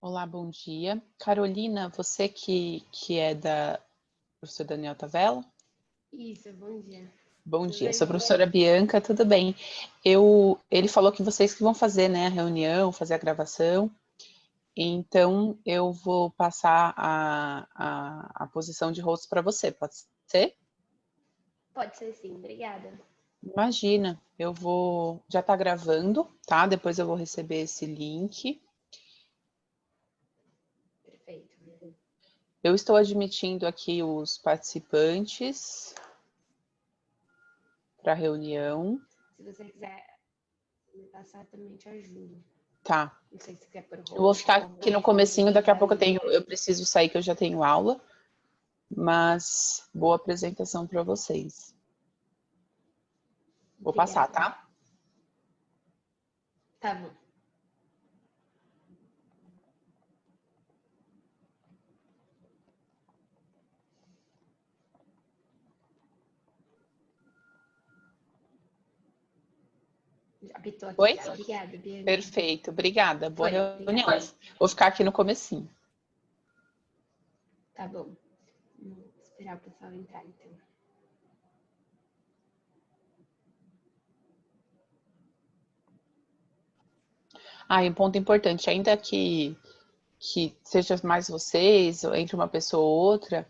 Olá, bom dia. Carolina, você que é da professor Daniel Tavella? Isso, bom dia. Bom Tudo dia, bem, sou a Bia? professora Bianca, tudo bem? Ele falou que vocês que vão fazer, né, a reunião, fazer a gravação, então eu vou passar a posição de host para você, pode ser? Pode ser sim, obrigada. Imagina, já está gravando, tá? Depois eu vou receber esse link. Perfeito. Eu estou admitindo aqui os participantes para a reunião. Se você quiser me passar, também te ajudo. Tá. Não sei se quer por Eu vou host ficar ou aqui no host, mas comecinho, daqui a pouco ajuda. eu preciso sair que eu já tenho aula, mas boa apresentação para vocês. Vou passar, Obrigada. tá? Tá bom. Já apitou aqui Oi? já. Obrigada, Bianca. Perfeito, obrigada. Boa Foi, reunião. obrigada. Vou ficar aqui no comecinho. Tá bom. Vou esperar o pessoal entrar, então. Ah, e um ponto importante, ainda que seja mais vocês, ou entre uma pessoa ou outra,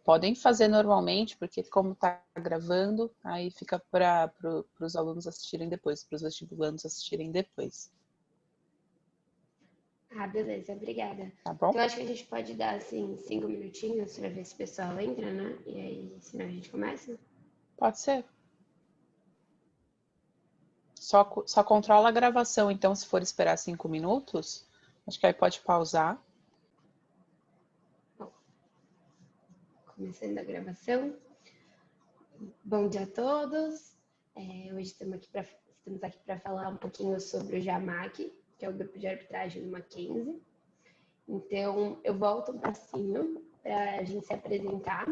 podem fazer normalmente, porque como está gravando, aí fica para os alunos assistirem depois, para os vestibulandos assistirem depois. Ah, beleza, obrigada. Tá Então, bom? acho que a gente pode dar, assim, 5 minutinhos para ver se o pessoal entra, né? E aí, senão a gente começa? Pode ser. Só controla a gravação, então, se for esperar 5 minutos, acho que aí pode pausar. Bom, começando a gravação. Bom dia a todos. Hoje estamos aqui para falar um pouquinho sobre o JAMAC, que é o grupo de arbitragem do Mackenzie. Então, eu volto um passinho para a gente se apresentar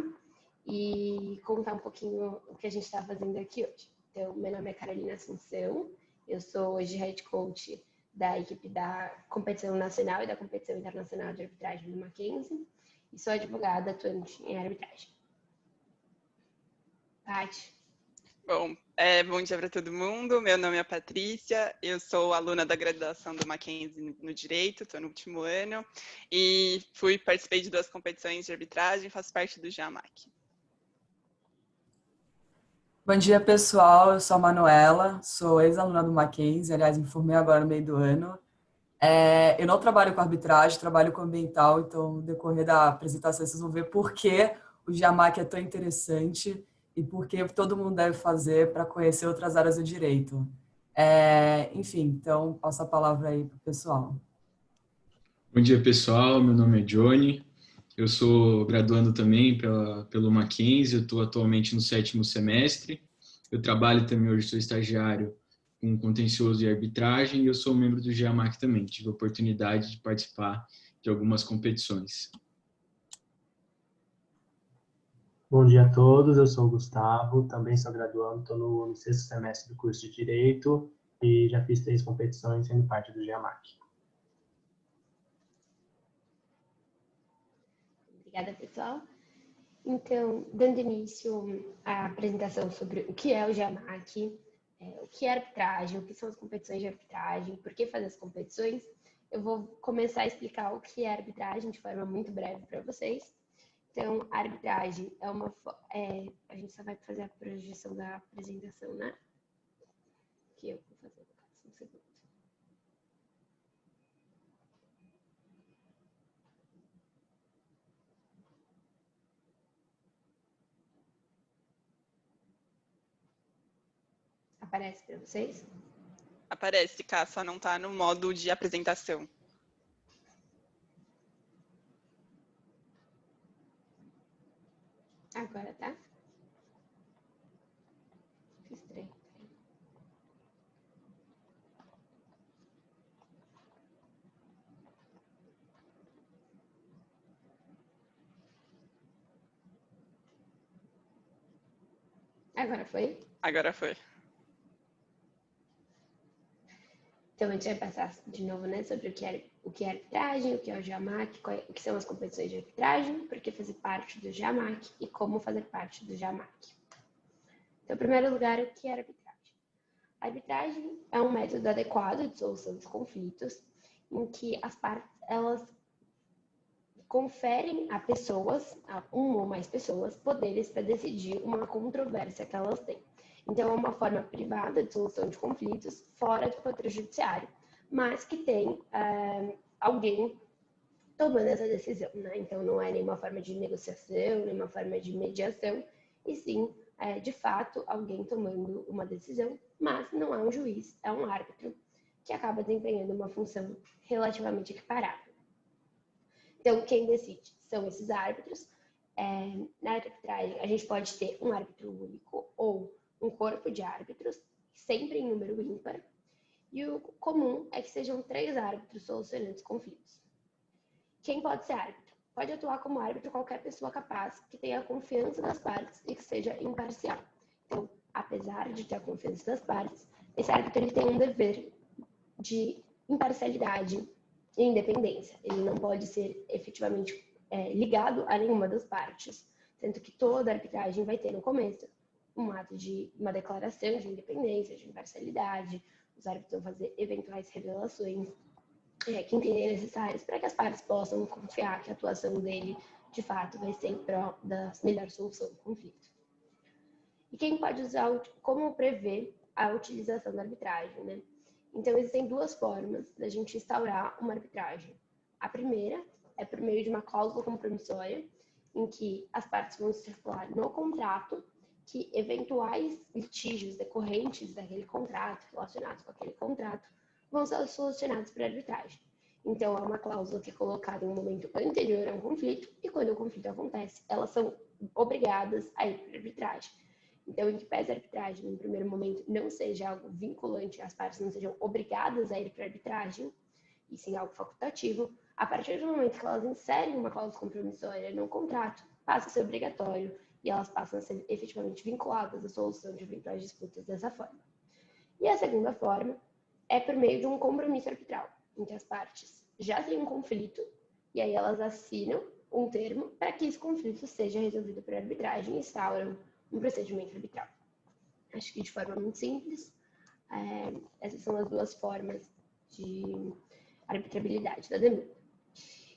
e contar um pouquinho o que a gente está fazendo aqui hoje. Então, meu nome é Carolina Assunção, eu sou hoje head coach da equipe da competição nacional e da competição internacional de arbitragem do Mackenzie e sou advogada atuante em arbitragem. Paty. Bom, bom dia para todo mundo. Meu nome é Patrícia, eu sou aluna da graduação do Mackenzie no Direito, estou no último ano e participei de 2 competições de arbitragem, faço parte do JAMAC. Bom dia, pessoal. Eu sou a Manuela, sou ex-aluna do Mackenzie, aliás, me formei agora no meio do ano. Eu não trabalho com arbitragem, trabalho com ambiental, então, no decorrer da apresentação, vocês vão ver por que o JAMAC é tão interessante e por que todo mundo deve fazer para conhecer outras áreas do direito. Enfim, então, passo a palavra aí para o pessoal. Bom dia, pessoal. Meu nome é Johnny. Eu sou graduando também pelo Mackenzie. Eu estou atualmente no 7º semestre. Eu trabalho também, hoje sou estagiário com contencioso e arbitragem e eu sou membro do GEAMAC também. Tive a oportunidade de participar de algumas competições. Bom dia a todos, eu sou o Gustavo, também sou graduando, estou no 6º semestre do curso de Direito e já fiz 3 competições sendo parte do GEAMAC. Obrigada, pessoal. Então, dando início à apresentação sobre o que é o JAMAC, o que é arbitragem, o que são as competições de arbitragem, por que fazer as competições, eu vou começar a explicar o que é arbitragem de forma muito breve para vocês. Então, a arbitragem a gente só vai fazer a projeção da apresentação, né? Que eu vou fazer um segundo. Aparece para vocês? Aparece, Cá, só não está no modo de apresentação. Agora tá? Que estranho. Agora foi? Agora foi. Então, a gente vai passar de novo, né, sobre o que é arbitragem, o que é o JAMAC, o que são as competições de arbitragem, por que fazer parte do JAMAC e como fazer parte do JAMAC. Então, em primeiro lugar, o que é arbitragem? A arbitragem é um método adequado de solução de conflitos, em que as partes, elas conferem a pessoas, a uma ou mais pessoas, poderes para decidir uma controvérsia que elas têm. Então, é uma forma privada de solução de conflitos fora do poder judiciário, mas que tem alguém tomando essa decisão, né? Então, não é nenhuma forma de negociação, nenhuma forma de mediação, e sim, de fato, alguém tomando uma decisão, mas não é um juiz, é um árbitro que acaba desempenhando uma função relativamente equiparável. Então, quem decide são esses árbitros. Na arbitragem, a gente pode ter um árbitro único ou um corpo de árbitros, sempre em número ímpar. E o comum é que sejam 3 árbitros solucionando os conflitos. Quem pode ser árbitro? Pode atuar como árbitro qualquer pessoa capaz, que tenha a confiança das partes e que seja imparcial. Então, apesar de ter a confiança das partes, esse árbitro ele tem um dever de imparcialidade e independência. Ele não pode ser efetivamente ligado a nenhuma das partes, sendo que toda arbitragem vai ter no começo um ato de uma declaração de independência, de imparcialidade. Os árbitros vão fazer eventuais revelações que entenderem necessárias para que as partes possam confiar que a atuação dele, de fato, vai ser em prol da melhor solução do conflito. E quem pode usar, como prever a utilização da arbitragem, né? Então, existem 2 formas da gente instaurar uma arbitragem. A primeira é por meio de uma cláusula compromissória, em que as partes vão estipular no contrato que eventuais litígios decorrentes daquele contrato, relacionados com aquele contrato, vão ser solucionados por arbitragem. Então, é uma cláusula que é colocada em um momento anterior a um conflito, e quando o conflito acontece, elas são obrigadas a ir para arbitragem. Então, em que pese a arbitragem, no primeiro momento, não seja algo vinculante, as partes não sejam obrigadas a ir para arbitragem, e sim algo facultativo, a partir do momento que elas inserem uma cláusula compromissória no contrato, passa a ser obrigatório e elas passam a ser efetivamente vinculadas à solução de eventuais disputas dessa forma. E a segunda forma é por meio de um compromisso arbitral, em que as partes já têm um conflito e aí elas assinam um termo para que esse conflito seja resolvido por arbitragem e instauram um procedimento arbitral. Acho que de forma muito simples, essas são as 2 formas de arbitrabilidade da demanda.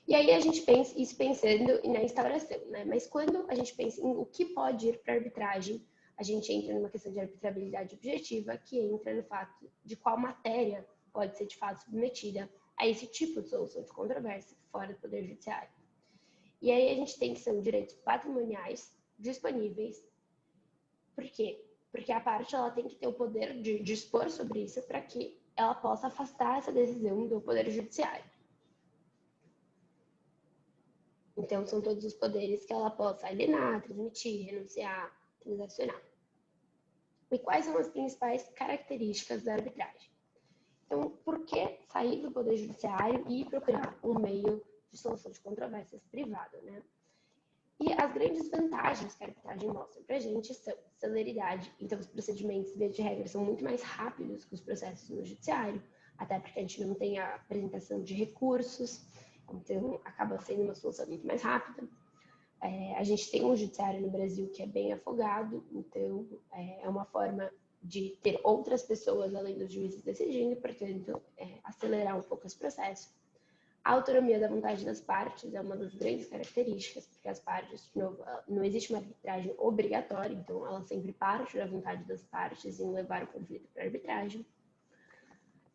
E aí a gente pensa isso pensando na instauração, né? Mas quando a gente pensa em o que pode ir para a arbitragem, a gente entra numa questão de arbitrabilidade objetiva, que entra no fato de qual matéria pode ser de fato submetida a esse tipo de solução de controvérsia fora do Poder Judiciário. E aí a gente tem que ser direitos patrimoniais disponíveis. Por quê? Porque a parte ela tem que ter o poder de dispor sobre isso para que ela possa afastar essa decisão do Poder Judiciário. Então, são todos os poderes que ela possa alienar, transmitir, renunciar, transacionar. E quais são as principais características da arbitragem? Então, por que sair do Poder Judiciário e procurar um meio de solução de controvérsias privado, né? E as grandes vantagens que a arbitragem mostra para a gente são celeridade. Então, os procedimentos, via de regra, são muito mais rápidos que os processos no judiciário, até porque a gente não tem a apresentação de recursos, então acaba sendo uma solução muito mais rápida. A gente tem um judiciário no Brasil que é bem afogado, então é uma forma de ter outras pessoas além dos juízes decidindo, portanto, acelerar um pouco esse processo. A autonomia da vontade das partes é uma das grandes características, porque as partes, de novo, não existe uma arbitragem obrigatória, então ela sempre parte da vontade das partes em levar o conflito para a arbitragem.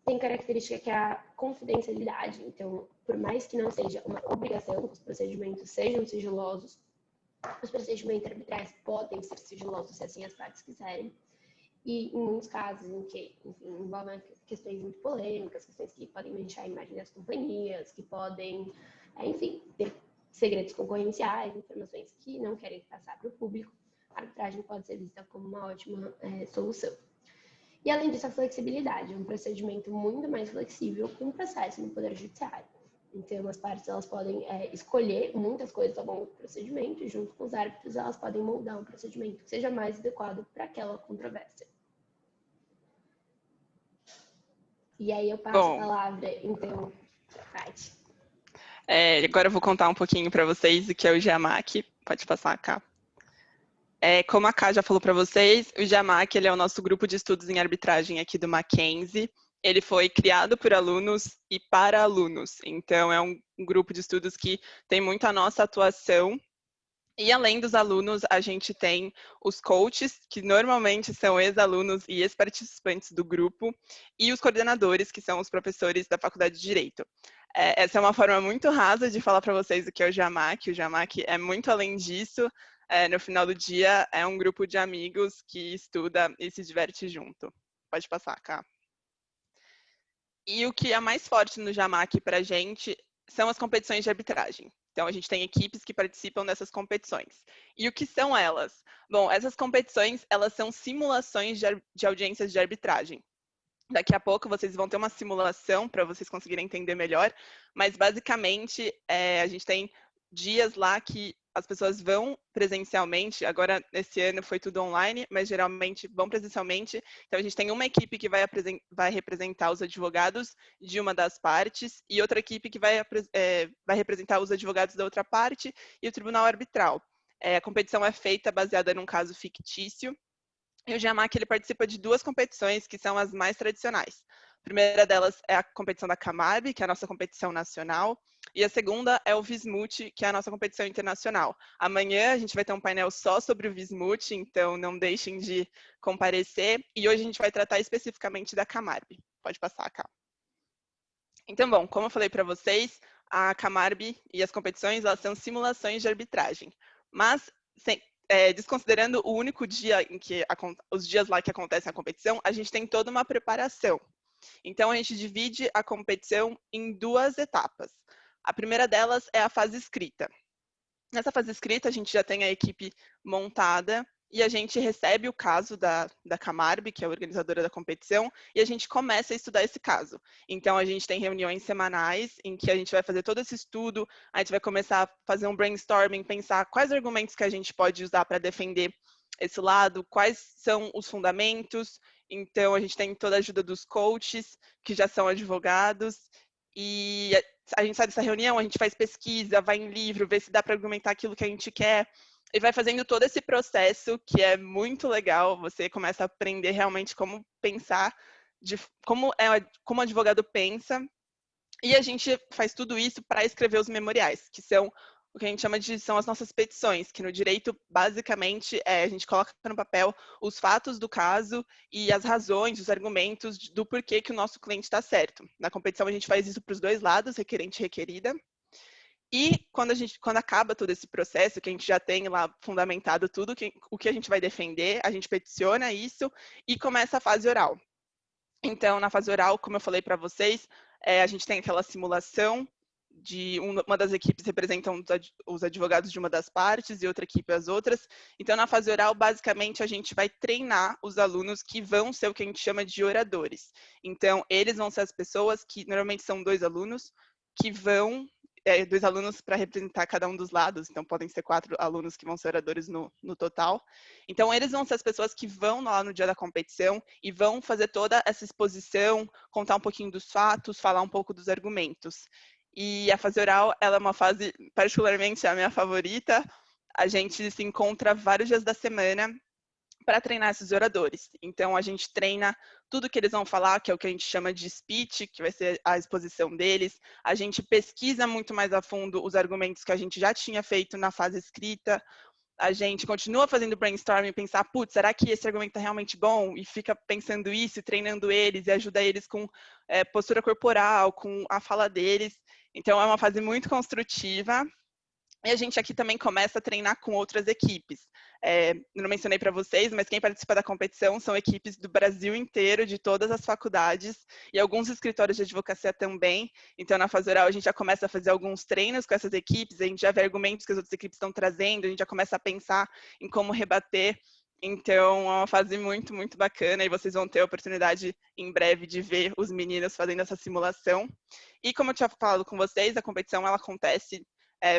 Tem característica que é a confidencialidade, então, por mais que não seja uma obrigação que os procedimentos sejam sigilosos, os procedimentos arbitrais podem ser sigilosos se assim as partes quiserem. E em muitos casos em que, enfim, envolvem questões muito polêmicas, questões que podem manchar a imagem das companhias, que podem, enfim, ter segredos concorrenciais, informações que não querem passar para o público, a arbitragem pode ser vista como uma ótima solução. E além disso, a flexibilidade, é um procedimento muito mais flexível que um processo no Poder Judiciário. Então, as partes elas podem escolher muitas coisas ao longo do procedimento, e junto com os árbitros, elas podem moldar um procedimento que seja mais adequado para aquela controvérsia. E aí eu passo a Bom, palavra, então, Paty. agora eu vou contar um pouquinho para vocês o que é o GEAMAC. Pode passar, Cá. Como a Cá já falou para vocês, o GEAMAC ele é o nosso grupo de estudos em arbitragem aqui do Mackenzie. Ele foi criado por alunos e para alunos. Então, é um grupo de estudos que tem muito a nossa atuação. E além dos alunos, a gente tem os coaches, que normalmente são ex-alunos e ex-participantes do grupo, e os coordenadores, que são os professores da Faculdade de Direito. Essa é uma forma muito rasa de falar para vocês o que é o GEAMAC. O GEAMAC é muito além disso. No final do dia, é um grupo de amigos que estuda e se diverte junto. Pode passar, Cá. E o que é mais forte no GEAMAC para a gente são as competições de arbitragem. Então, a gente tem equipes que participam dessas competições. E o que são elas? Bom, essas competições, elas são simulações de audiências de arbitragem. Daqui a pouco vocês vão ter uma simulação para vocês conseguirem entender melhor, mas basicamente a gente tem dias lá que as pessoas vão presencialmente. Agora, esse ano foi tudo online, mas geralmente vão presencialmente. Então, a gente tem uma equipe que vai representar os advogados de uma das partes e outra equipe que vai representar os advogados da outra parte e o tribunal arbitral. A competição é feita baseada num caso fictício. E o GEAMAC ele participa de duas competições que são as mais tradicionais. A primeira delas é a competição da Camarb, que é a nossa competição nacional, e a segunda é o Vismut, que é a nossa competição internacional. Amanhã a gente vai ter um painel só sobre o Vismut, então não deixem de comparecer, e hoje a gente vai tratar especificamente da Camarb. Pode passar, Cá. Então, bom, como eu falei para vocês, a Camarb e as competições, elas são simulações de arbitragem, mas desconsiderando o único dia em que os dias lá que acontece a competição, a gente tem toda uma preparação. Então, a gente divide a competição em duas etapas. A primeira delas é a fase escrita. Nessa fase escrita, a gente já tem a equipe montada e a gente recebe o caso da Camarb, que é a organizadora da competição, e a gente começa a estudar esse caso. Então, a gente tem reuniões semanais em que a gente vai fazer todo esse estudo, a gente vai começar a fazer um brainstorming, pensar quais argumentos que a gente pode usar para defender esse lado, quais são os fundamentos. Então, a gente tem toda a ajuda dos coaches, que já são advogados, e a gente sai dessa reunião, a gente faz pesquisa, vai em livro, vê se dá para argumentar aquilo que a gente quer, e vai fazendo todo esse processo que é muito legal. Você começa a aprender realmente como pensar, como o advogado pensa, e a gente faz tudo isso para escrever os memoriais, que são o que a gente chama são as nossas petições, que no direito, basicamente, a gente coloca no papel os fatos do caso e as razões, os argumentos do porquê que o nosso cliente está certo. Na competição, a gente faz isso para os dois lados, requerente e requerida. E quando acaba todo esse processo, que a gente já tem lá fundamentado tudo, o que a gente vai defender, a gente peticiona isso e começa a fase oral. Então, na fase oral, como eu falei para vocês, a gente tem aquela simulação de uma das equipes representam os advogados de uma das partes e outra equipe as outras. Então, na fase oral, basicamente, a gente vai treinar os alunos que vão ser o que a gente chama de oradores. Então, eles vão ser as pessoas que, normalmente são dois alunos, que vão dois alunos para representar cada um dos lados, então podem ser 4 alunos que vão ser oradores no total. Então, eles vão ser as pessoas que vão lá no dia da competição e vão fazer toda essa exposição, contar um pouquinho dos fatos, falar um pouco dos argumentos. E a fase oral, ela é uma fase, particularmente, a minha favorita. A gente se encontra vários dias da semana para treinar esses oradores. Então, a gente treina tudo que eles vão falar, que é o que a gente chama de speech, que vai ser a exposição deles. A gente pesquisa muito mais a fundo os argumentos que a gente já tinha feito na fase escrita. A gente continua fazendo brainstorming, pensar, putz, será que esse argumento é realmente bom? E fica pensando isso, e treinando eles, e ajuda eles com postura corporal, com a fala deles. Então, é uma fase muito construtiva. E a gente aqui também começa a treinar com outras equipes. Não mencionei para vocês, mas quem participa da competição são equipes do Brasil inteiro, de todas as faculdades, e alguns escritórios de advocacia também. Então, na fase oral, a gente já começa a fazer alguns treinos com essas equipes, a gente já vê argumentos que as outras equipes estão trazendo, a gente já começa a pensar em como rebater. Então, é uma fase muito, muito bacana, e vocês vão ter a oportunidade em breve de ver os meninos fazendo essa simulação. E como eu tinha falado com vocês, a competição ela acontece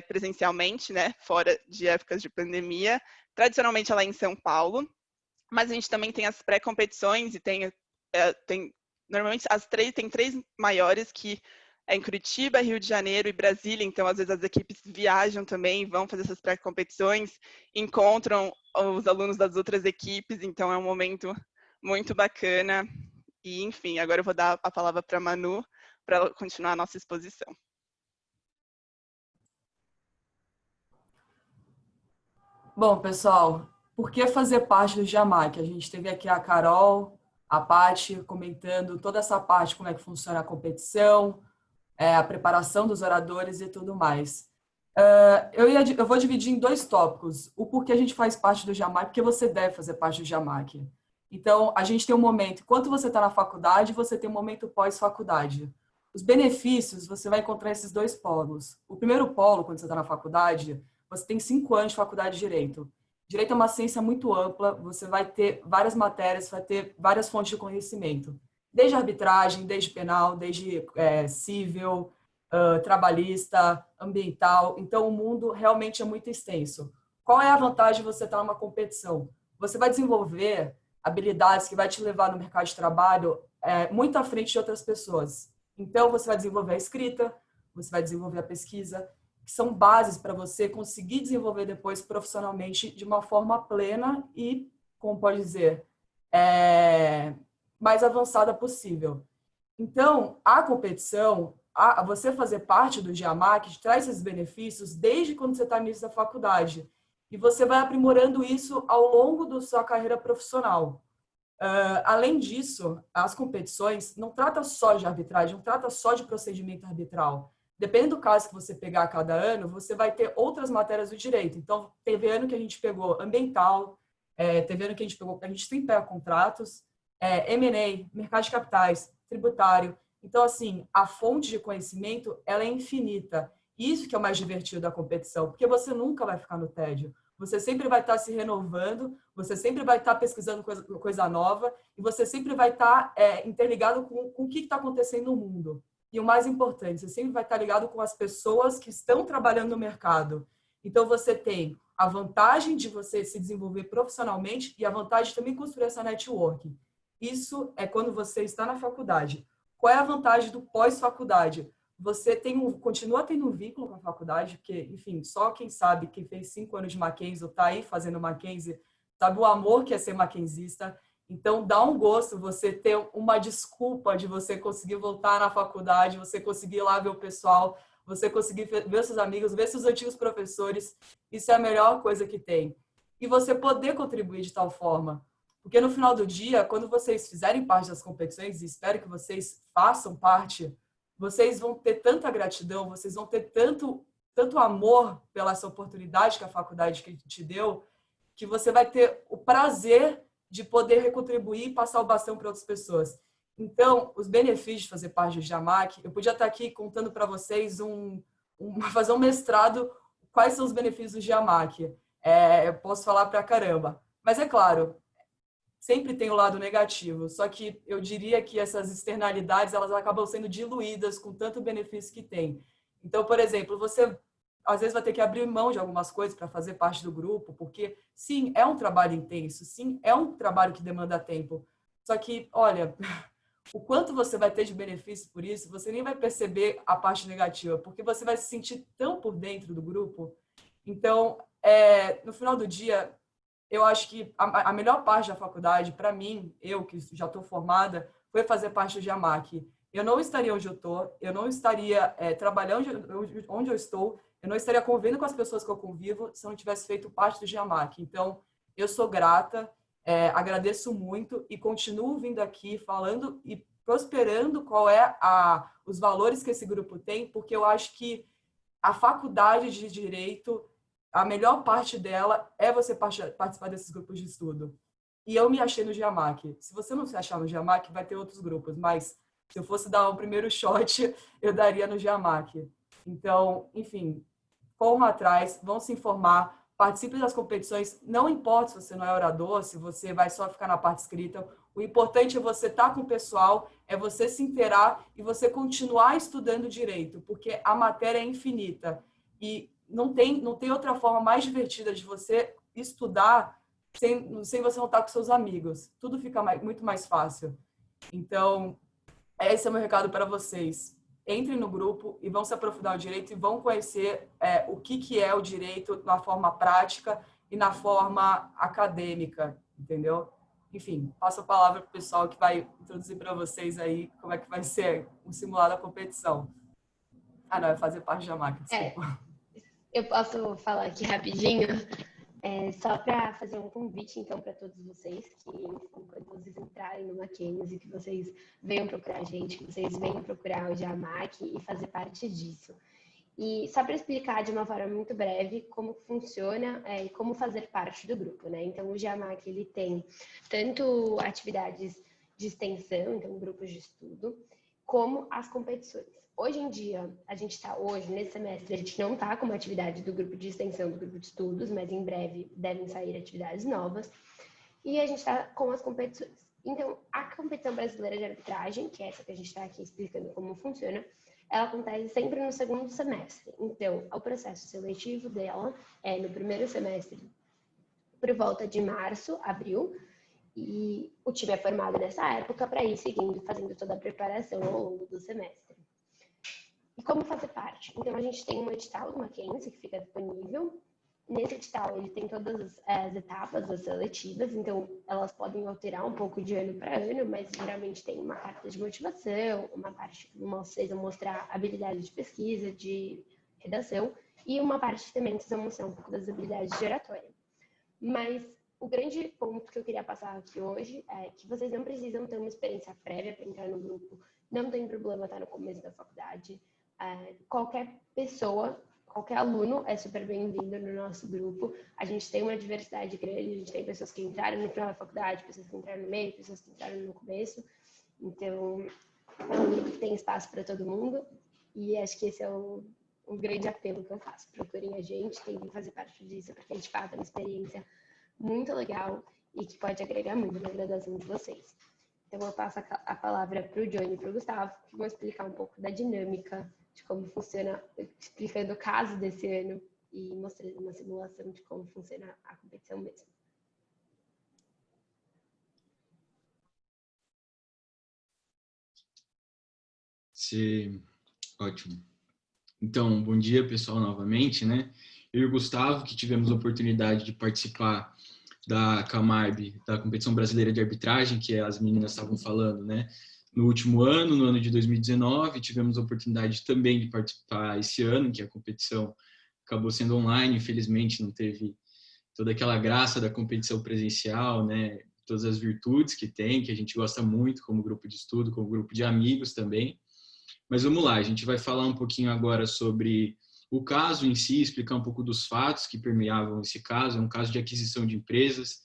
presencialmente, né, fora de épocas de pandemia. Tradicionalmente ela é em São Paulo, mas a gente também tem as pré-competições e tem normalmente tem 3 maiores, que é em Curitiba, Rio de Janeiro e Brasília, então às vezes as equipes viajam também, vão fazer essas pré-competições, encontram os alunos das outras equipes, então é um momento muito bacana. E, enfim, agora eu vou dar a palavra para a Manu, para ela continuar a nossa exposição. Bom, pessoal, por que fazer parte do GEAMAC? A gente teve aqui a Carol, a Paty comentando toda essa parte, como é que funciona a competição, a preparação dos oradores e tudo mais. Eu vou dividir em 2 tópicos. O porquê a gente faz parte do GEAMAC, porque você deve fazer parte do GEAMAC. Então, a gente tem um momento, enquanto você está na faculdade, você tem um momento pós-faculdade. Os benefícios, você vai encontrar esses 2 polos. O primeiro polo, quando você está na faculdade, você tem 5 anos de faculdade de Direito. Direito é uma ciência muito ampla, você vai ter várias matérias, vai ter várias fontes de conhecimento. Desde arbitragem, desde penal, desde civil, trabalhista, ambiental. Então, o mundo realmente é muito extenso. Qual é a vantagem de você estar numa competição? Você vai desenvolver habilidades que vai te levar no mercado de trabalho muito à frente de outras pessoas. Então, você vai desenvolver a escrita, você vai desenvolver a pesquisa, que são bases para você conseguir desenvolver depois profissionalmente de uma forma plena e, como pode dizer, mais avançada possível. Então, a competição, você fazer parte do GEAMAC, traz esses benefícios desde quando você está no início da faculdade. E você vai aprimorando isso ao longo da sua carreira profissional. Além disso, as competições não tratam só de arbitragem, não tratam só de procedimento arbitral. Dependendo do caso que você pegar a cada ano, você vai ter outras matérias do direito. Então, teve ano que a gente pegou ambiental, teve ano que a gente sempre pega contratos, M&A, mercado de capitais, tributário. Então, assim, a fonte de conhecimento, ela é infinita. Isso que é o mais divertido da competição, porque você nunca vai ficar no tédio. Você sempre vai estar se renovando, você sempre vai estar pesquisando coisa nova e você sempre vai estar interligado com o que está acontecendo no mundo. E o mais importante, você sempre vai estar ligado com as pessoas que estão trabalhando no mercado. Então, você tem a vantagem de você se desenvolver profissionalmente e a vantagem de também construir essa network. Isso é quando você está na faculdade. Qual é a vantagem do pós-faculdade? Você continua tendo um vínculo com a faculdade, porque, enfim, só quem sabe, quem fez 5 anos de Mackenzie ou está aí fazendo Mackenzie, sabe o amor que é ser mackenzista. Então, dá um gosto você ter uma desculpa de você conseguir voltar na faculdade, você conseguir ir lá ver o pessoal, você conseguir ver seus amigos, ver seus antigos professores. Isso é a melhor coisa que tem. E você poder contribuir de tal forma. Porque no final do dia, quando vocês fizerem parte das competições, e espero que vocês façam parte, vocês vão ter tanta gratidão, vocês vão ter tanto amor pela essa oportunidade que a faculdade te deu, que você vai ter o prazer de poder contribuir e passar o bastão para outras pessoas. Então, os benefícios de fazer parte do GEAMAC, eu podia estar aqui contando para vocês fazer um mestrado, quais são os benefícios do GEAMAC. Eu posso falar para caramba. Mas é claro, sempre tem o lado negativo, só que eu diria que essas externalidades, elas acabam sendo diluídas com tanto benefício que tem. Então, por exemplo, você às vezes vai ter que abrir mão de algumas coisas para fazer parte do grupo, porque sim, é um trabalho intenso, sim, é um trabalho que demanda tempo. Só que, olha, o quanto você vai ter de benefício por isso, você nem vai perceber a parte negativa, porque você vai se sentir tão por dentro do grupo. Então, no final do dia, eu acho que a melhor parte da faculdade, para mim, eu que já estou formada, foi fazer parte do GEAMAC. Eu não estaria onde eu estou, eu não estaria trabalhando onde eu estou, eu não estaria convivendo com as pessoas que eu convivo se eu não tivesse feito parte do GEAMAC. Então, eu sou grata, agradeço muito e continuo vindo aqui falando e prosperando qual os valores que esse grupo tem, porque eu acho que a faculdade de Direito, a melhor parte dela é você participar desses grupos de estudo. E eu me achei no GEAMAC. Se você não se achar no GEAMAC, vai ter outros grupos, mas se eu fosse dar o primeiro shot, eu daria no GEAMAC. Então, enfim, corram atrás, vão se informar, participem das competições, não importa se você não é orador, se você vai só ficar na parte escrita, o importante é você estar com o pessoal, é você se inteirar e você continuar estudando direito, porque a matéria é infinita e não tem outra forma mais divertida de você estudar sem você não estar com seus amigos. Tudo fica muito mais fácil. Então, esse é o meu recado para vocês. Entrem no grupo e vão se aprofundar o direito e vão conhecer o que é o direito na forma prática e na forma acadêmica, entendeu? Enfim, passo a palavra para o pessoal que vai introduzir para vocês aí como é que vai ser um simulado da competição. Ah, não, é fazer parte da máquina, desculpa. Eu posso falar aqui rapidinho, só para fazer um convite, então, para todos vocês, que quando vocês entrarem no Mackenzie, que vocês venham procurar a gente, que vocês venham procurar o JAMAC e fazer parte disso. E só para explicar de uma forma muito breve como funciona e como fazer parte do grupo, né? Então, o JAMAC, ele tem tanto atividades de extensão, então grupos de estudo, como as competições. Hoje em dia, nesse semestre, a gente não está com uma atividade do grupo de extensão, do grupo de estudos, mas em breve devem sair atividades novas. E a gente está com as competições. Então, a competição brasileira de arbitragem, que é essa que a gente está aqui explicando como funciona, ela acontece sempre no segundo semestre. Então, o processo seletivo dela é no primeiro semestre, por volta de março, abril, e o time é formado nessa época para ir seguindo, fazendo toda a preparação ao longo do semestre. E como fazer parte? Então, a gente tem um edital do Mackenzie que fica disponível. Nesse edital, ele tem todas as etapas das seletivas, então elas podem alterar um pouco de ano para ano, mas geralmente tem uma carta de motivação, uma parte que vocês vão mostrar habilidade de pesquisa, de redação, e uma parte também que vocês vão mostrar um pouco das habilidades de oratória. Mas o grande ponto que eu queria passar aqui hoje é que vocês não precisam ter uma experiência prévia para entrar no grupo, não tem problema estar no começo da faculdade. Qualquer pessoa, qualquer aluno é super bem-vindo no nosso grupo. A gente tem uma diversidade grande, a gente tem pessoas que entraram no final da faculdade, pessoas que entraram no meio, pessoas que entraram no começo. Então, é um grupo que tem espaço para todo mundo e acho que esse é um grande apelo que eu faço. Procurem a gente, tentem fazer parte disso, porque de fato é uma experiência muito legal e que pode agregar muito na graduação de vocês. Então, eu passo a palavra para o Johnny e para o Gustavo, que vão explicar um pouco da dinâmica de como funciona, explicando o caso desse ano e mostrando uma simulação de como funciona a competição mesmo. Ótimo. Então, bom dia, pessoal, novamente, né? Eu e o Gustavo, que tivemos a oportunidade de participar da CAMARB, da Competição Brasileira de Arbitragem, que as meninas estavam falando, né? No último ano, no ano de 2019, tivemos a oportunidade também de participar esse ano, que a competição acabou sendo online, infelizmente não teve toda aquela graça da competição presencial, né? Todas as virtudes que tem, que a gente gosta muito como grupo de estudo, como grupo de amigos também. Mas vamos lá, a gente vai falar um pouquinho agora sobre o caso em si, explicar um pouco dos fatos que permeavam esse caso. É um caso de aquisição de empresas,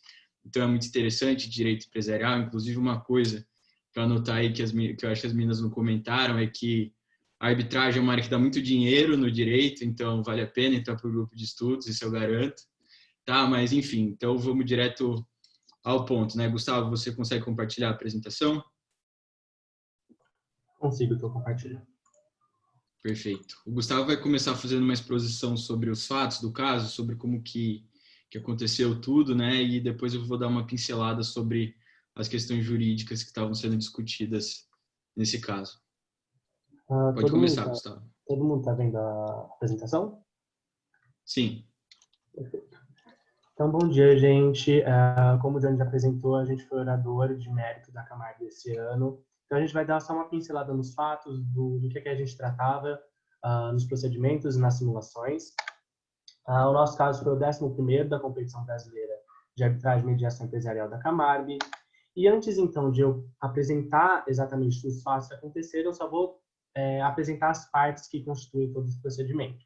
então é muito interessante, direito empresarial. Inclusive, uma coisa para anotar aí que eu acho que as meninas não comentaram é que a arbitragem é uma área que dá muito dinheiro no direito, então vale a pena entrar para o grupo de estudos, isso eu garanto. Tá, mas enfim, então vamos direto ao ponto, né? Gustavo, você consegue compartilhar a apresentação? Consigo, estou compartilhando. Perfeito. O Gustavo vai começar fazendo uma exposição sobre os fatos do caso, sobre como que aconteceu tudo, né? E depois eu vou dar uma pincelada sobre as questões jurídicas que estavam sendo discutidas nesse caso. Pode começar, Gustavo. Todo mundo está vendo a apresentação? Sim. Perfeito. Então, bom dia, gente. Como o Johnny já apresentou, a gente foi orador de mérito da CAMARB desse ano. Então, a gente vai dar só uma pincelada nos fatos do que a gente tratava nos procedimentos e nas simulações. O nosso caso foi o 11º da Competição Brasileira de Arbitragem e Mediação Empresarial da CAMARB. E antes, então, de eu apresentar exatamente os fatos que aconteceram, eu só vou apresentar as partes que constituem todo esse procedimento.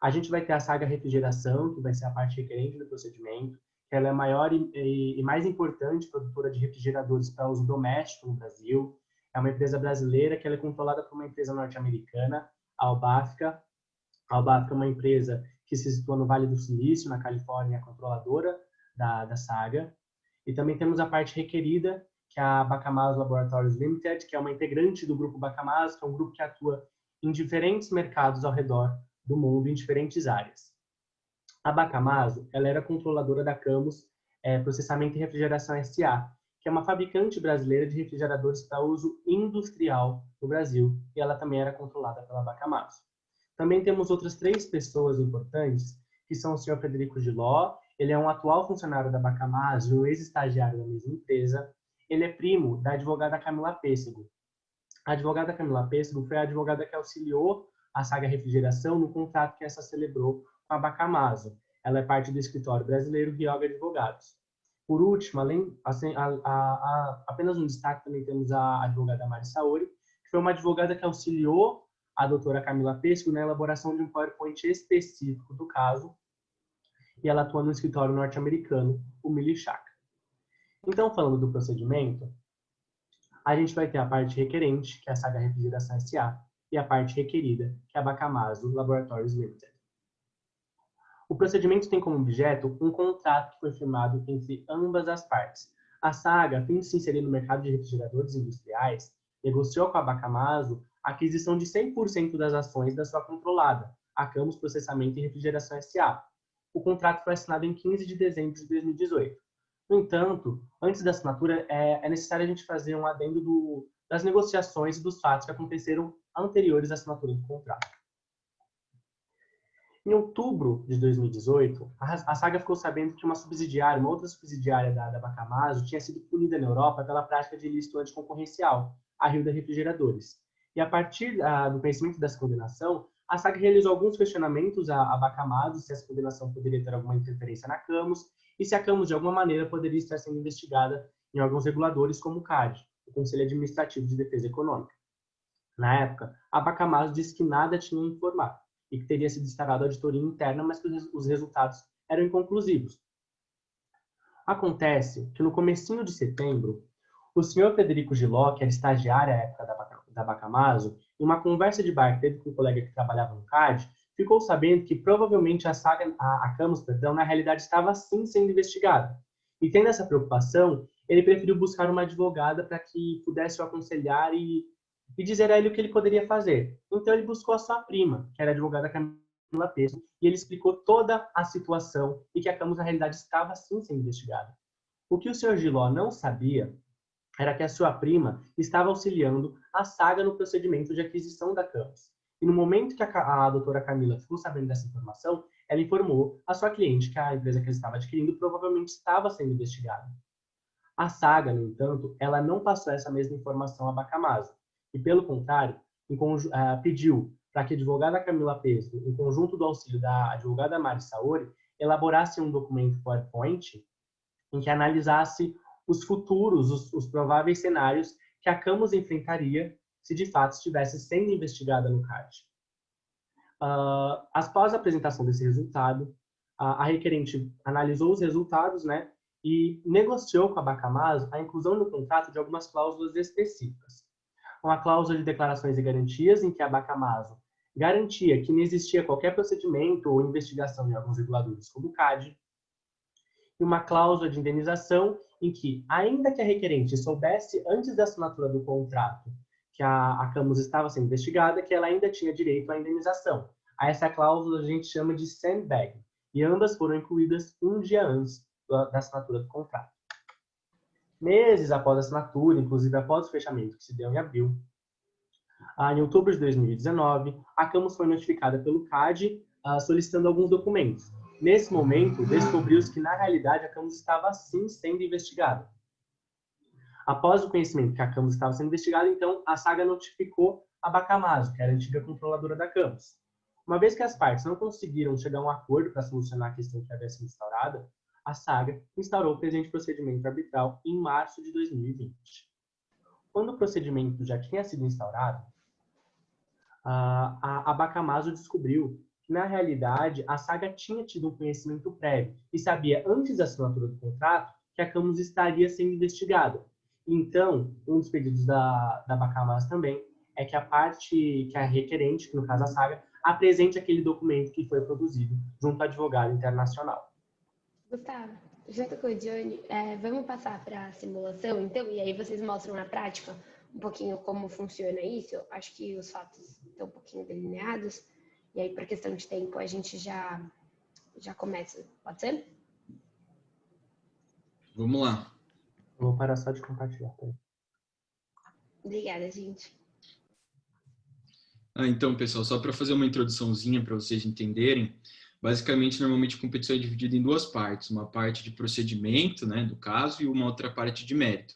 A gente vai ter a saga refrigeração, que vai ser a parte requerente do procedimento, que ela é a maior e mais importante produtora de refrigeradores para uso doméstico no Brasil. É uma empresa brasileira que ela é controlada por uma empresa norte-americana, a Albáfica. A Albáfica é uma empresa que se situa no Vale do Silício, na Califórnia, a controladora da saga. E também temos a parte requerida, que é a Bacamazo Laboratories Limited, que é uma integrante do grupo Bacamazo, que é um grupo que atua em diferentes mercados ao redor do mundo, em diferentes áreas. A Bacamazo, ela era controladora da Camus Processamento e Refrigeração S.A., que é uma fabricante brasileira de refrigeradores para uso industrial no Brasil, e ela também era controlada pela Bacamaso. Também temos outras 3 pessoas importantes, que são o senhor Frederico Giló, ele é um atual funcionário da Bacamaso e um ex-estagiário da mesma empresa. Ele é primo da advogada Camila Pêssego. A advogada Camila Pêssego foi a advogada que auxiliou a Saga Refrigeração no contrato que essa celebrou com a Bacamaso. Ela é parte do escritório brasileiro Rioga Advogados. Por último, apenas um destaque, também temos a advogada Mari Saori, que foi uma advogada que auxiliou a doutora Camila Pêssego na elaboração de um PowerPoint específico do caso, e ela atua no escritório norte-americano, o Millichak. Então, falando do procedimento, a gente vai ter a parte requerente, que é a Saga Refrigeração S.A., e a parte requerida, que é a Bacamaso Laboratories Limited. O procedimento tem como objeto um contrato que foi firmado entre ambas as partes. A Saga, a fim de se inserir no mercado de refrigeradores industriais, negociou com a Bacamaso a aquisição de 100% das ações da sua controlada, a Camus Processamento e Refrigeração S.A. O contrato foi assinado em 15 de dezembro de 2018. No entanto, antes da assinatura, é necessário a gente fazer um adendo das negociações e dos fatos que aconteceram anteriores à assinatura do contrato. Em outubro de 2018, a Saga ficou sabendo que uma outra subsidiária da Bacamaso, tinha sido punida na Europa pela prática de ilícito anticoncorrencial, a Hilda Refrigeradores. E a partir do conhecimento dessa condenação, a Saga realizou alguns questionamentos à Bacamaso se essa condenação poderia ter alguma interferência na Camus e se a Camus, de alguma maneira, poderia estar sendo investigada em órgãos reguladores como o CAD, o Conselho Administrativo de Defesa Econômica. Na época, a Bacamaso disse que nada tinha informado e que teria sido instaurada auditoria interna, mas que os resultados eram inconclusivos. Acontece que no comecinho de setembro, o senhor Frederico Giló, que era estagiário à época da Bacamaso, em uma conversa de bar que teve com um colega que trabalhava no CAD, ficou sabendo que provavelmente a Camus, na realidade, estava sim sendo investigada. E tendo essa preocupação, ele preferiu buscar uma advogada para que pudesse o aconselhar e dizer a ele o que ele poderia fazer. Então ele buscou a sua prima, que era a advogada Camila Pêssego, e ele explicou toda a situação e que a Camus, na realidade, estava sim sendo investigada. O que o senhor Giló não sabia era que a sua prima estava auxiliando a Saga no procedimento de aquisição da Camus. E no momento que a doutora Camila ficou sabendo dessa informação, ela informou a sua cliente que a empresa que ela estava adquirindo provavelmente estava sendo investigada. A Saga, no entanto, ela não passou essa mesma informação à Bacamaso. E, pelo contrário, pediu para que a advogada Camila Pêssego, em conjunto do auxílio da advogada Mari Saori, elaborasse um documento PowerPoint em que analisasse os futuros, os prováveis cenários que a Camus enfrentaria se de fato estivesse sendo investigada no CAD. Após a apresentação desse resultado, a requerente analisou os resultados, né, e negociou com a Bacamaso a inclusão no contrato de algumas cláusulas específicas. Uma cláusula de declarações e garantias, em que a Bacamaso garantia que não existia qualquer procedimento ou investigação em órgãos reguladores como o CAD, e uma cláusula de indenização, em que, ainda que a requerente soubesse antes da assinatura do contrato que a Camus estava sendo investigada, que ela ainda tinha direito à indenização. A essa cláusula a gente chama de sandbag, e ambas foram incluídas um dia antes da assinatura do contrato. Meses após a assinatura, inclusive após o fechamento que se deu em abril, em outubro de 2019, a Camus foi notificada pelo CAD solicitando alguns documentos. Nesse momento, descobriu-se que, na realidade, a Camus estava, sim, sendo investigada. Após o conhecimento que a Camus estava sendo investigada, então, a Saga notificou a Bacamaso, que era a antiga controladora da Camus. Uma vez que as partes não conseguiram chegar a um acordo para solucionar a questão que havia sido instaurada, a Saga instaurou o presente procedimento arbitral em março de 2020. Quando o procedimento já tinha sido instaurado, a Bacamaso descobriu que, na realidade, a Saga tinha tido um conhecimento prévio e sabia, antes da assinatura do contrato, que a Camus estaria sendo investigada. Então, um dos pedidos da Bacamaso também é que que a requerente, que no caso a Saga, apresente aquele documento que foi produzido junto ao advogado internacional. Gustavo, junto com o Johnny, vamos passar para a simulação, então, e aí vocês mostram na prática um pouquinho como funciona isso. Eu acho que os fatos estão um pouquinho delineados, e aí, por questão de tempo, a gente já começa. Pode ser? Vamos lá. Vou parar só de compartilhar. Peraí. Obrigada, gente. Então, pessoal, só para fazer uma introduçãozinha para vocês entenderem, basicamente, normalmente a competição é dividida em duas partes, uma parte de procedimento, né, do caso, e uma outra parte de mérito.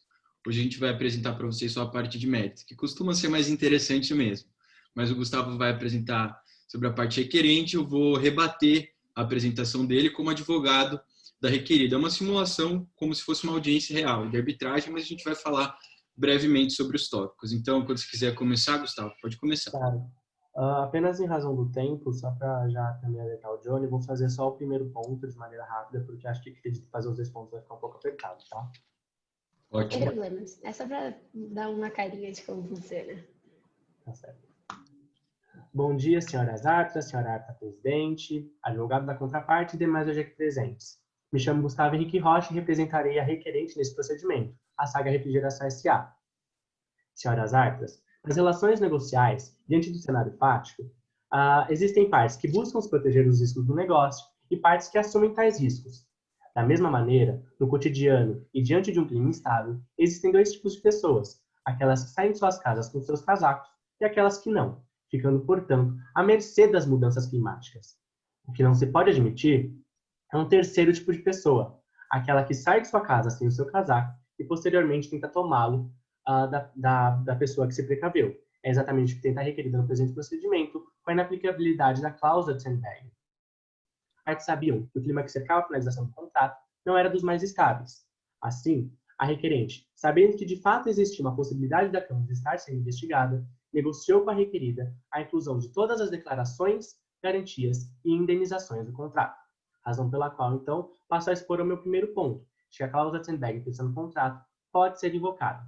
Hoje a gente vai apresentar para vocês só a parte de mérito, que costuma ser mais interessante mesmo. Mas o Gustavo vai apresentar sobre a parte requerente, eu vou rebater a apresentação dele como advogado da requerida. É uma simulação como se fosse uma audiência real de arbitragem, mas a gente vai falar brevemente sobre os tópicos. Então, quando você quiser começar, Gustavo, pode começar. Claro. Apenas em razão do tempo, só para já também alertar o Johnny, vou fazer só o primeiro ponto de maneira rápida, porque acho que acredito que fazer os dois pontos vai ficar um pouco apertado, tá? Sem problemas. É só para dar uma carinha de como funciona. Tá certo. Bom dia, senhoras árbitras, senhora árbitra presidente, advogado da contraparte e demais hoje aqui presentes. Me chamo Gustavo Henrique Rocha e representarei a requerente nesse procedimento, a Saga Refrigeração S.A. Senhoras árbitras, nas relações negociais, diante do cenário fático, existem partes que buscam se proteger dos riscos do negócio e partes que assumem tais riscos. Da mesma maneira, no cotidiano e diante de um clima instável, existem dois tipos de pessoas, aquelas que saem de suas casas com seus casacos e aquelas que não, ficando, portanto, à mercê das mudanças climáticas. O que não se pode admitir é um terceiro tipo de pessoa, aquela que sai de sua casa sem o seu casaco e posteriormente tenta tomá-lo da pessoa que se precaveu. É exatamente o que tenta requerida no presente procedimento, com a inaplicabilidade da cláusula de sandbagging. Partes sabiam que o clima que cercava a finalização do contrato não era dos mais estáveis. Assim, a requerente, sabendo que de fato existia uma possibilidade da Câmara estar sendo investigada, negociou com a requerida a inclusão de todas as declarações, garantias e indenizações do contrato. Razão pela qual, então, passo a expor o meu primeiro ponto, de que a cláusula de sandbagging prevista no contrato pode ser invocada.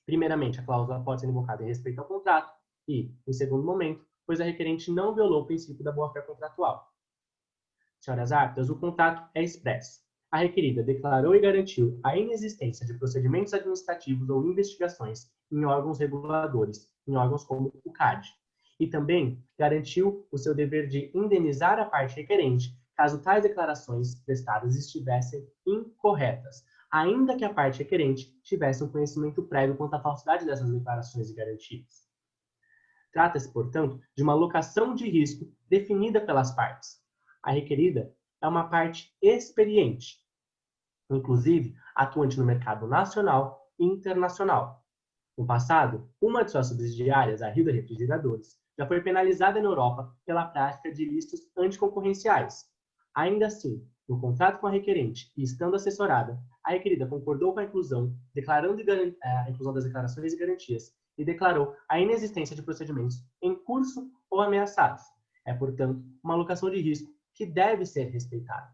Primeiramente, a cláusula pode ser invocada em respeito ao contrato e, em segundo momento, pois a requerente não violou o princípio da boa-fé contratual. Senhoras árbitras, o contrato é expresso. A requerida declarou e garantiu a inexistência de procedimentos administrativos ou investigações em órgãos reguladores, em órgãos como o CAD. E também garantiu o seu dever de indenizar a parte requerente caso tais declarações prestadas estivessem incorretas, ainda que a parte requerente tivesse um conhecimento prévio quanto à falsidade dessas declarações e garantias. Trata-se, portanto, de uma alocação de risco definida pelas partes. A requerida é uma parte experiente, inclusive atuante no mercado nacional e internacional. No passado, uma de suas subsidiárias, a Hilda Refrigeradores, já foi penalizada na Europa pela prática de ilícitos anticoncorrenciais. Ainda assim, no contrato com a requerente e estando assessorada, a requerida concordou com a inclusão, declarando a inclusão das declarações e garantias e declarou a inexistência de procedimentos em curso ou ameaçados. É, portanto, uma alocação de risco que deve ser respeitada.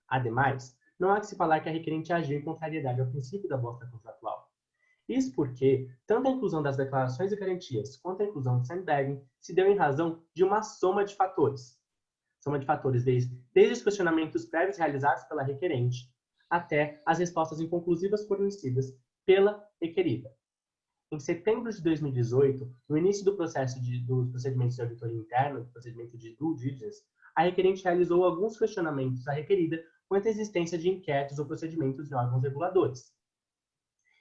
Ademais, não há que se falar que a requerente agiu em contrariedade ao princípio da boa-fé contratual. Isso porque, tanto a inclusão das declarações e garantias quanto a inclusão do sandbagging se deu em razão de uma soma de fatores. Soma de fatores desde os questionamentos prévios realizados pela requerente até as respostas inconclusivas fornecidas pela requerida. Em setembro de 2018, no início do processo dos procedimentos de auditoria interna, do procedimento de due diligence, a requerente realizou alguns questionamentos à requerida quanto à existência de inquéritos ou procedimentos em órgãos reguladores.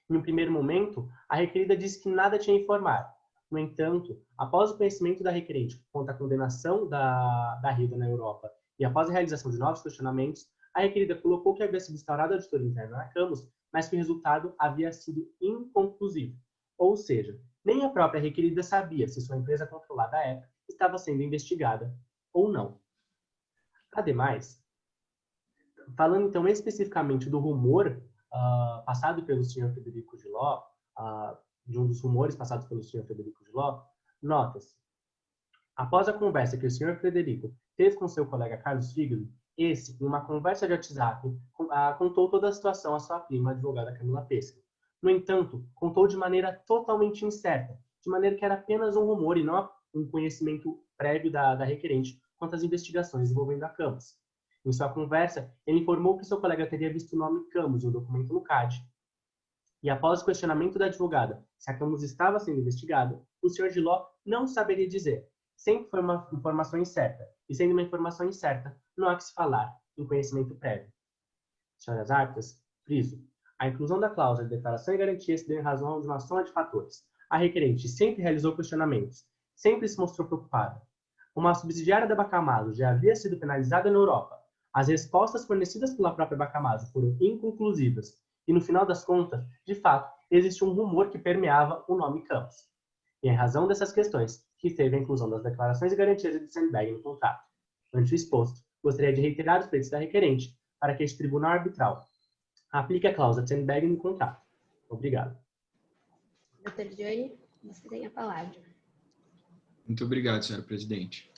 Em um primeiro momento, a requerida disse que nada tinha a informar. No entanto, após o conhecimento da requerente quanto à condenação da Hilda na Europa e após a realização de novos questionamentos, a requerida colocou que havia sido instaurada a auditoria interna na Camus, mas que o resultado havia sido inconclusivo. Ou seja, nem a própria requerida sabia se sua empresa controlada à época estava sendo investigada ou não. Ademais, falando então especificamente do rumor passado pelo Sr. Frederico Giló, de um dos rumores passados pelo Sr. Frederico Giló, nota-se, após a conversa que o Sr. Frederico teve com seu colega Carlos Figli, esse, em uma conversa de WhatsApp, contou toda a situação à sua prima, a advogada Camila Pesca. No entanto, contou de maneira totalmente incerta, de maneira que era apenas um rumor e não um conhecimento prévio da requerente quanto às investigações envolvendo a Camus. Em sua conversa, ele informou que seu colega teria visto o nome Camus em um documento no CAD. E após o questionamento da advogada se a Camus estava sendo investigada, o Sr. Giló não saberia dizer. Sempre foi uma informação incerta. E sendo uma informação incerta, não há que se falar em conhecimento prévio. Senhoras árbitras, friso, A inclusão da cláusula de declaração e garantia se deu em razão de uma soma de fatores. A requerente sempre realizou questionamentos, sempre se mostrou preocupada. Uma subsidiária da Bacamazo já havia sido penalizada na Europa. As respostas fornecidas pela própria Bacamazo foram inconclusivas. E, no final das contas, de fato, existe um rumor que permeava o nome Campos. E é em razão dessas questões que teve a inclusão das declarações e garantias de Sandbag no contrato. Ante o exposto, gostaria de reiterar os pleitos da requerente para que este tribunal arbitral aplique a cláusula de Sandbag no contrato. Obrigado. Dr. Johnny, você tem a palavra. Muito obrigado, senhora presidente.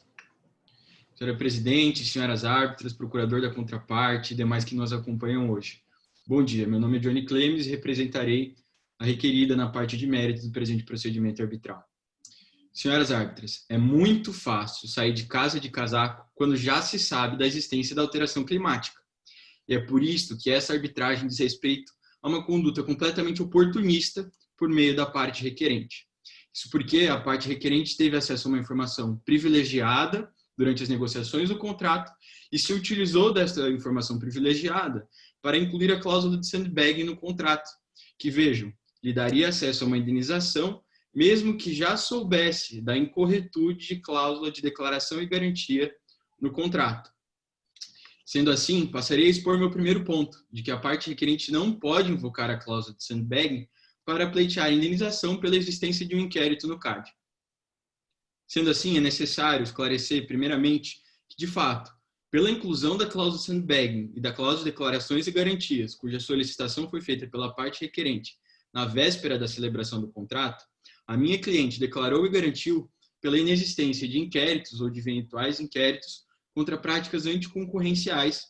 Senhora presidente, senhoras árbitras, procurador da contraparte e demais que nos acompanham hoje. Bom dia, meu nome é Johnny Clemes e representarei a requerida na parte de mérito do presente procedimento arbitral. Senhoras árbitras, é muito fácil sair de casa de casaco quando já se sabe da existência da alteração climática. E é por isso que essa arbitragem diz respeito a uma conduta completamente oportunista por meio da parte requerente. Isso porque a parte requerente teve acesso a uma informação privilegiada durante as negociações do contrato e se utilizou dessa informação privilegiada para incluir a cláusula de sandbagging no contrato, que, vejam, lhe daria acesso a uma indenização, mesmo que já soubesse da incorretude de cláusula de declaração e garantia no contrato. Sendo assim, passarei a expor meu primeiro ponto, de que a parte requerente não pode invocar a cláusula de sandbagging para pleitear a indenização pela existência de um inquérito no CAD. Sendo assim, é necessário esclarecer, primeiramente, que, de fato, pela inclusão da cláusula de sandbagging e da cláusula de declarações e garantias, cuja solicitação foi feita pela parte requerente na véspera da celebração do contrato, a minha cliente declarou e garantiu pela inexistência de inquéritos ou de eventuais inquéritos contra práticas anticoncorrenciais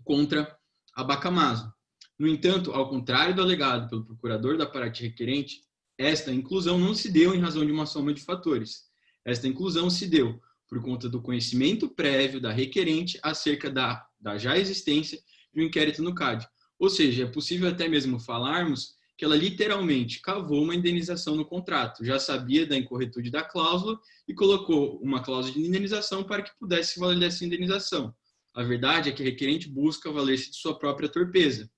contra a Bacamazo. No entanto, ao contrário do alegado pelo procurador da parte requerente, esta inclusão não se deu em razão de uma soma de fatores. Esta inclusão se deu por conta do conhecimento prévio da requerente acerca da já existência de um inquérito no CAD. Ou seja, é possível até mesmo falarmos que ela literalmente cavou uma indenização no contrato, já sabia da incorretude da cláusula e colocou uma cláusula de indenização para que pudesse valer dessa indenização. A verdade é que a requerente busca valer-se de sua própria torpeza.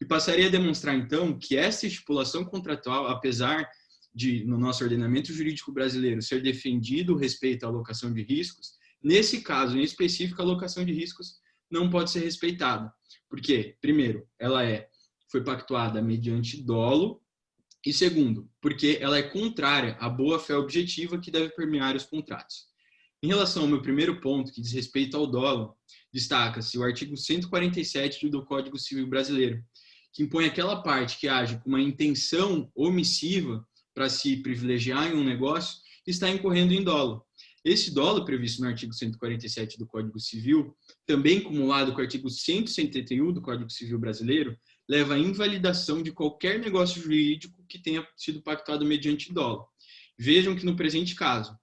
E passaria a demonstrar, então, que essa estipulação contratual, apesar de, no nosso ordenamento jurídico brasileiro, ser defendido o respeito à alocação de riscos, nesse caso, em específico, a alocação de riscos não pode ser respeitada. Porque, primeiro, ela foi pactuada mediante dolo, e segundo, porque ela é contrária à boa-fé objetiva que deve permear os contratos. Em relação ao meu primeiro ponto, que diz respeito ao dolo, destaca-se o artigo 147 do Código Civil Brasileiro, que impõe aquela parte que age com uma intenção omissiva para se privilegiar em um negócio, está incorrendo em dolo. Esse dolo, previsto no artigo 147 do Código Civil, também cumulado com o artigo 171 do Código Civil Brasileiro, leva à invalidação de qualquer negócio jurídico que tenha sido pactuado mediante dolo. Vejam que no presente caso,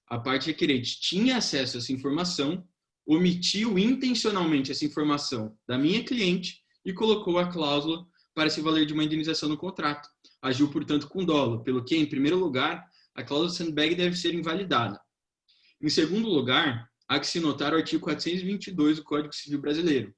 a parte requerente tinha acesso a essa informação, omitiu intencionalmente essa informação da minha cliente e colocou a cláusula para se valer de uma indenização no contrato. Agiu, portanto, com dolo, pelo que, em primeiro lugar, a cláusula sandbag deve ser invalidada. Em segundo lugar, há que se notar o artigo 422 do Código Civil Brasileiro,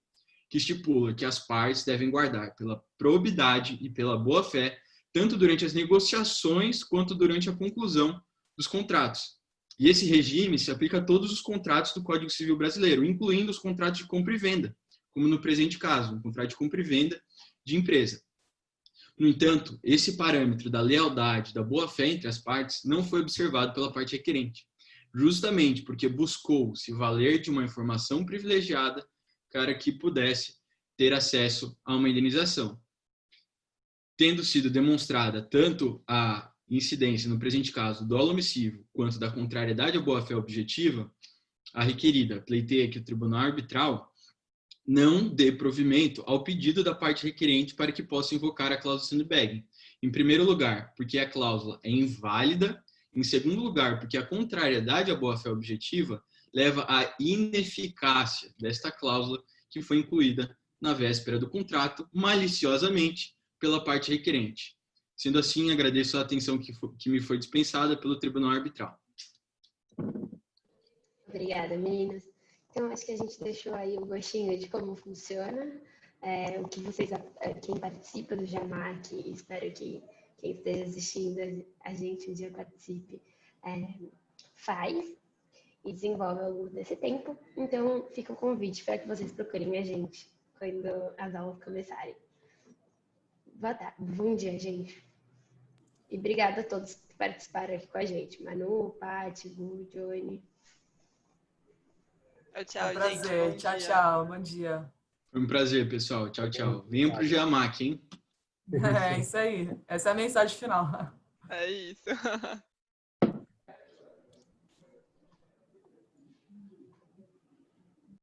que estipula que as partes devem guardar pela probidade e pela boa-fé, tanto durante as negociações quanto durante a conclusão dos contratos. E esse regime se aplica a todos os contratos do Código Civil Brasileiro, incluindo os contratos de compra e venda, como no presente caso, um contrato de compra e venda de empresa. No entanto, esse parâmetro da lealdade, da boa-fé entre as partes, não foi observado pela parte requerente, justamente porque buscou se valer de uma informação privilegiada para que pudesse ter acesso a uma indenização. Tendo sido demonstrada tanto a incidência, no presente caso, do dolo omissivo, quanto da contrariedade à boa-fé objetiva, a requerida pleiteia que o tribunal arbitral não dê provimento ao pedido da parte requerente para que possa invocar a cláusula sandbagging. Em primeiro lugar, porque a cláusula é inválida. Em segundo lugar, porque a contrariedade à boa-fé objetiva leva à ineficácia desta cláusula que foi incluída na véspera do contrato, maliciosamente, pela parte requerente. Sendo assim, agradeço a atenção que me foi dispensada pelo Tribunal Arbitral. Obrigada, meninas. Então, acho que a gente deixou aí o gostinho de como funciona o que vocês, quem participa do JAMAC, espero que quem esteja assistindo a gente um dia participe, faz e desenvolve ao longo desse tempo. Então, fica o convite para que vocês procurem a gente quando as aulas começarem. Boa tarde, bom dia, gente. E obrigada a todos que participaram aqui com a gente. Manu, Paty, Gu, Johnny. Tchau, É um prazer. gente. Tchau, tchau. Bom dia. Foi um prazer, pessoal. Tchau, tchau. Venham pro Giamac, hein? É isso aí. Essa é a mensagem final. É isso.